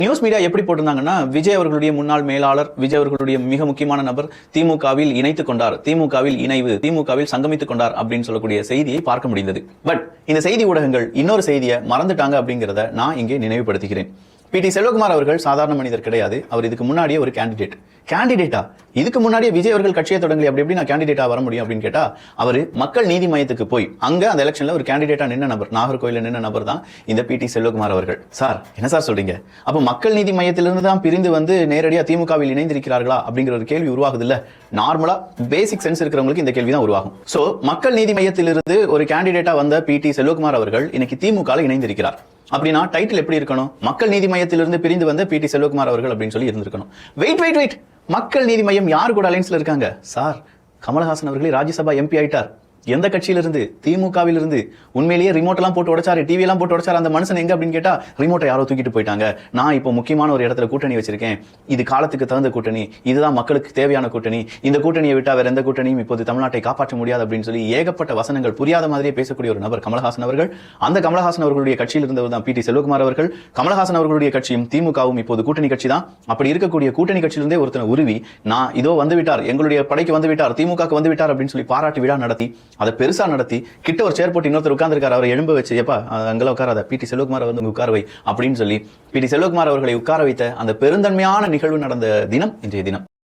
News media எப்படி போட்டிருந்தாங்கன்னா, விஜய் அவர்களுடைய முன்னாள் மேலாளர், விஜய் அவர்களுடைய மிக முக்கியமான நபர் திமுகவில் இணைத்துக் கொண்டார், திமுகவில் இணைவு, திமுகவில் சங்கமித்துக் கொண்டார் அப்படின்னு சொல்லக்கூடிய செய்தியை பார்க்க முடிந்தது. பட் இந்த செய்தி ஊடகங்கள் இன்னொரு செய்தியை மறந்துட்டாங்க அப்படிங்கிறத நான் இங்கே நினைவுபடுத்துகிறேன். பி.டி. செல்வகுமார் அவர்கள் சாதாரண மனிதர் கிடையாது. அவர் இதுக்கு முன்னாடியே ஒரு கேண்டிடேட்டா இதுக்கு முன்னாடியே விஜய் அவர்கள் கட்சியை தொடங்கி அப்படி நான் கேண்டிடேட்டா வர முடியும் அப்படின்னு கேட்டா, அவர் மக்கள் நீதி மையத்துக்கு போய் அங்க அந்த எலெக்ஷன்ல ஒரு கேண்டிடேட்டா நின்ன நபர், நாகர்கோயில நின்ன நபர் தான் இந்த பி.டி. செல்வகுமார் அவர்கள். சார் என்ன சார் சொல்றீங்க? அப்ப மக்கள் நீதி மையத்திலிருந்து தான் பிரிந்து வந்து நேரடியா திமுகவில் இணைந்திருக்கிறார்களா அப்படிங்கிற ஒரு கேள்வி உருவாகுது இல்ல. நார்மலா பேசிக் சென்ஸ் இருக்கிறவங்களுக்கு இந்த கேள்வி தான் உருவாகும். சோ மக்கள் நீதி மையத்திலிருந்து ஒரு கேண்டிடேட்டா வந்த பி.டி. செல்வகுமார் அவர்கள் இன்னைக்கு திமுகவில் இணைந்திருக்கிறார். அப்படின்னா டைட்டில் எப்படி இருக்கணும்? மக்கள் நீதி மையத்திலிருந்து பிரிந்து வந்த பி.டி. செல்வகுமார் அவர்கள் அப்படின்னு சொல்லி இருந்திருக்கணும். வெயிட், மக்கள் நீதி மையம் யார் கூட அலைன்ஸ்ல இருக்காங்க? சார், கமலஹாசன் அவர்களே ராஜ்யசபா எம்பி ஆயிட்டார். எந்த கட்சியிலிருந்து? திமுகவில் இருந்து. உண்மையிலேயே ரிமோட் எல்லாம் போட்டு உடைச்சாரு, டிவி எல்லாம் போட்டு உடைச்சாரு. அந்த மனுஷன் எங்க அப்படின்னு கேட்டா, ரிமோட்டை யாரோ தூக்கிட்டு போயிட்டாங்க. நான் இப்போ முக்கியமான ஒரு இடத்துல கூட்டணி வச்சிருக்கேன், இது காலத்துக்கு தகுந்த கூட்டணி, இதுதான் மக்களுக்கு தேவையான கூட்டணி, இந்த கூட்டணியை விட்டா வேற எந்த கூட்டணியும் இப்போது தமிழ்நாட்டை காப்பாற்ற முடியாது அப்படின்னு சொல்லி ஏகப்பட்ட வசனங்கள் புரியாத மாதிரியே பேசக்கூடிய ஒரு நபர் கமலஹாசன் அவர்கள். அந்த கமலஹாசன் அவர்களுடைய கட்சியில் இருந்தவர் தான் பி.டி. செல்வகுமார் அவர்கள். கமலஹாசன் அவர்களுடைய கட்சியும் திமுகவும் இப்போது கூட்டணி கட்சி தான். அப்படி இருக்கக்கூடிய கூட்டணி கட்சியிலிருந்தே ஒருத்தனை உருவி, நான் இதோ வந்து விட்டார், எங்களுடைய படைக்கு வந்து விட்டார், திமுக வந்து விட்டார் அப்படின்னு சொல்லி பாராட்டு விழா நடத்தி, அதை பெருசா நடத்தி கிட்ட ஒரு சேர் போட்டு இன்னொருத்தர் உட்கார்ந்திருக்காரு, அவரை எழும்ப வச்சு, எப்பா அங்கெல்லாம் உட்காராத, பி.டி. செல்வகுமார் வந்து உட்காரவை அப்படின்னு சொல்லி பி.டி. செல்வகுமார் அவர்களை உட்கார வைத்த அந்த பெருந்தன்மையான நிகழ்வு நடந்த தினம் இன்றைய தினம்.